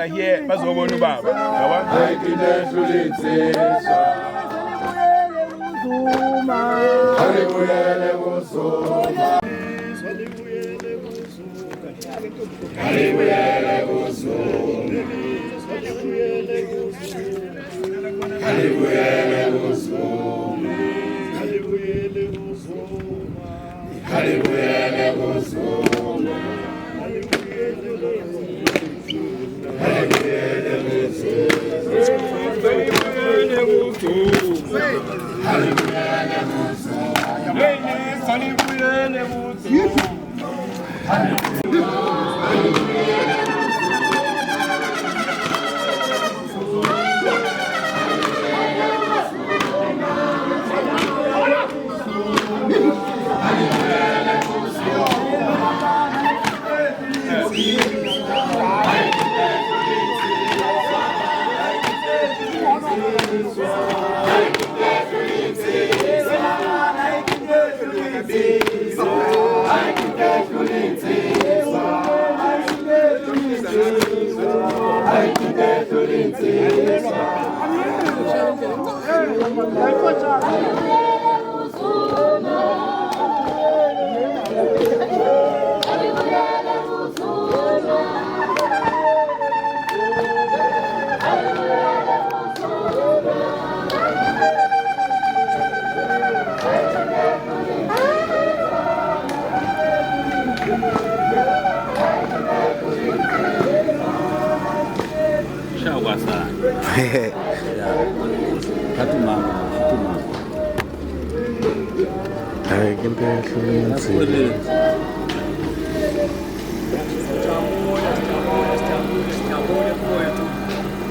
here bazobona ubaba yabona Alibuyele kuZUMA Alibuyele kuZUMA Alibuyele kuZUMA Alibuyele kuZUMA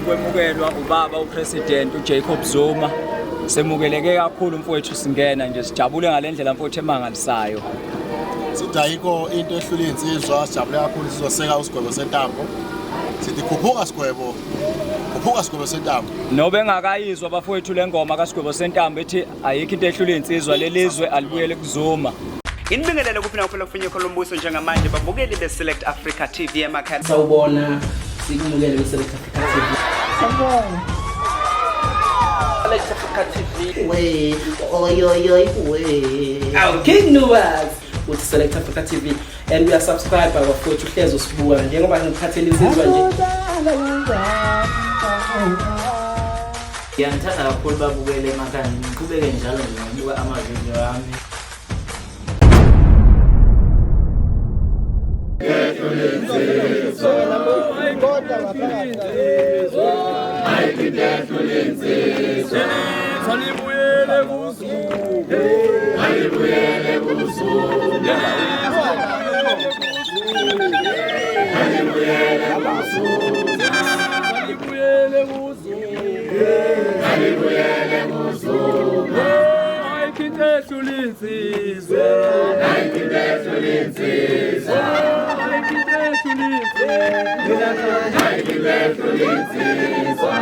Kwemukelwa ubaba uPresident uJacob Zuma semukeleke kakhulu mfowethu singena nje sijabule ngalendlela mfowethu emangalisayo sidayiko into ehlule insizwa sijabule kakhulu sizoseka uSgwebo Sentambo sithi khuphuka Sgwebo Sentambo nobe engakayizwa bafowethu lengoma kaSgwebo Sentambo ethi ayikho into ehlule insizwa lelizwe alibuyele kuZuma. Inibingelele kuphi na kuphela kufinye kolombuso njengamanje babukeli beSelect Africa TV emakhaya. Sawubona sikumukele beSelect Africa TV. Sawubona. Select Africa TV. We we. Our king knows with Select Africa TV and we are subscribed by bafowethu hlezi usibuka njengoba ngikhathele insizwa nje. Ngiyangithanda kakhulu babukele emakhaya ngiqhubeke njalo ngibuka amavideo ami. Alibuyele kuZUMA Alibuyele kuZUMA Alibuyele kuZUMA Alibuyele kuZUMA Ayikhethu linsizwa Ayikhethu linsizwa Ayikhethu linsizwa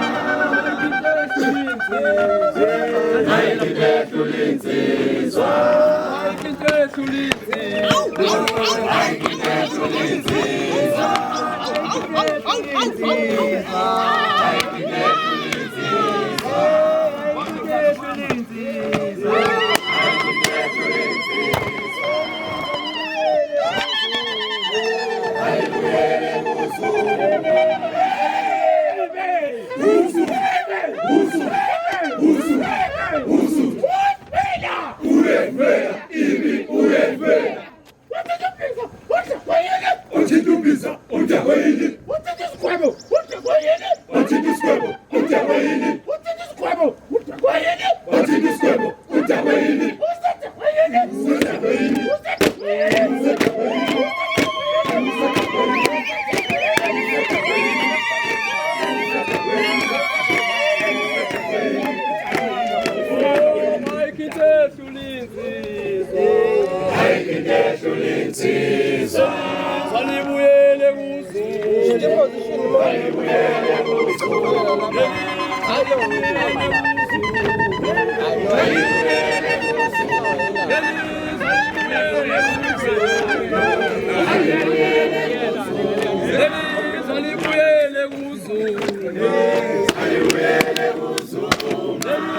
Alibuyele kuZUMA Alibuyele kuZUMA.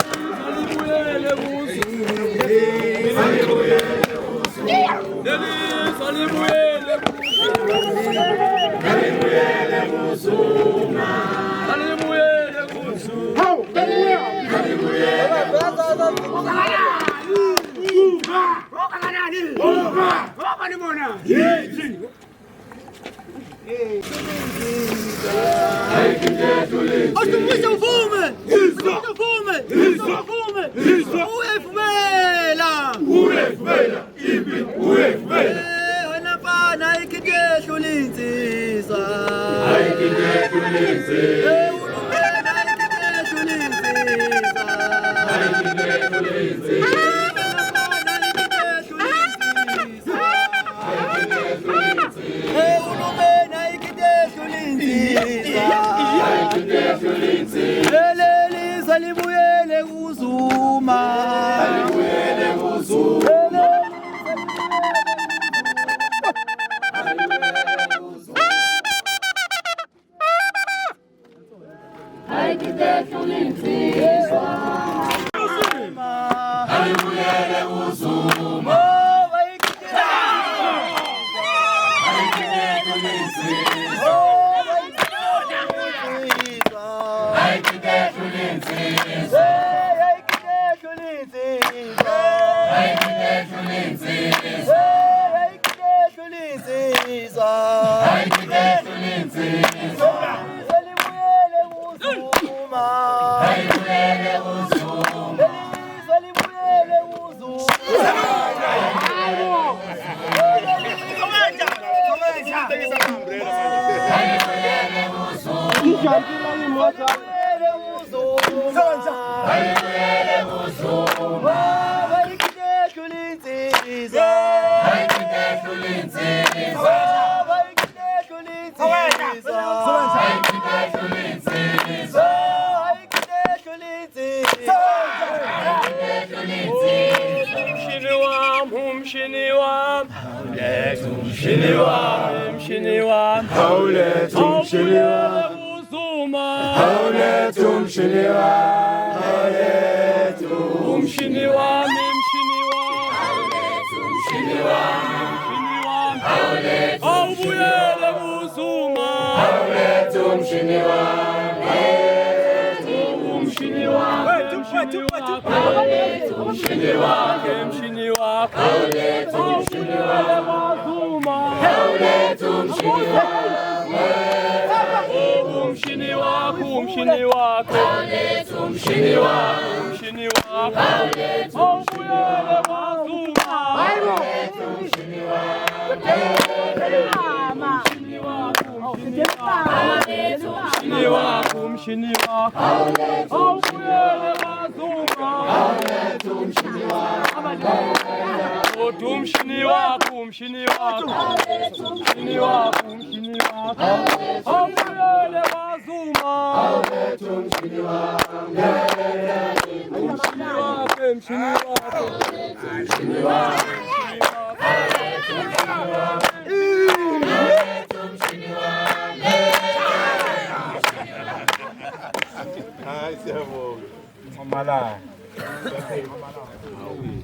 Alibuyele kuZUMA.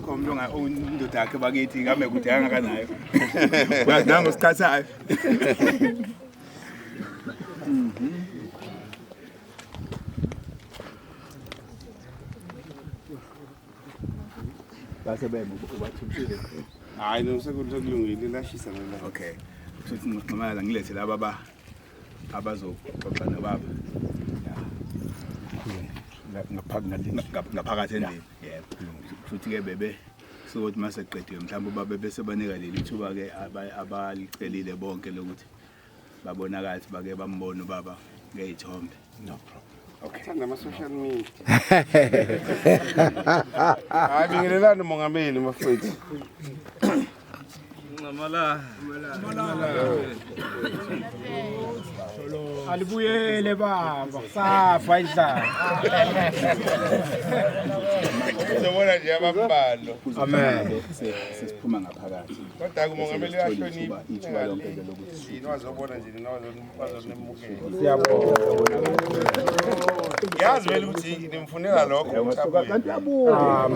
Komlunga undoda yakhe bakithi ngame kudanga kanayo. Uyadanga usikhathayo. Base bembu ubathumshile. Hayi nosekulungile lashisa la. Okay. Futhi ngixamala ngilethe laba abazobabana baba. Ngaphakathi endini. Yebo. Futhi ke bebe sokuthi mase qedwe mhlawumbe babe bese banika leli thuba ke abalicelile bonke lokuthi babonakala bake bambone baba ngezithombe. No problem. Okay. Thanda ama social media. Hayi bingelelana mongameli mafethu. Ngamala. Alibuyele baba, safa idlala. Uzobona nje abambalo. Amen. Sesiphuma ngaphakathi. Kodwa kumongameli uyahlonipha. Ithuba lonke lokuthi Yini wazobona nje nawazonimukela. Siyabonga. Yazi vele ukuthi nimfunela lokho wasuka kanti yabuya.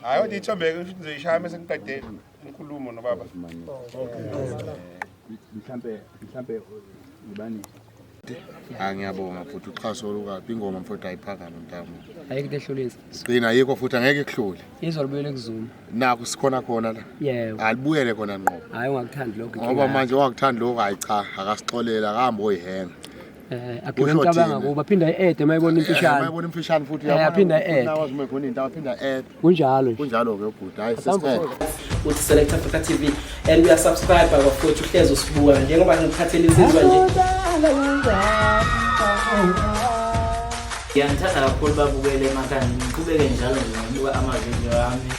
Hayi uthi ithobeke ngizoyishaya mase ngiqede inkulumo nobaba. Mhlambe ngibani? Ngiyabonga futhi uxhaso olukaphi ingoma mfowethu ayiphaka noNtambo. Ayike tehlolisa. Gcina ayikho futhi angeke kuhlule. Izwa libuyele kuZUMA. Nakho sikhona khona la. Yebo. Alibuyele khona ngqo. Hayi ungakuthandi lokho. Ngoba manje wakuthanda lokho hayi cha akasixolela kambe oyihenga. Akungicabanga kuba phinda i-add mayibona imfishane. Mayibona imfishane futhi yaphinda i-add. Nawazi uma khona into aphinda add. Kunjalo nje. Kunjalo ke ubhuti hayi sesicela. Uthi Select Africa TV and we are subscribe bafowethu uhlezi usibuka njengoba ngiphathele izizwa nje. Ngiyangithanda kakhulu babukele emakhaya, ngiqhubeke njalo nje ngokubuka amavidiyo ami.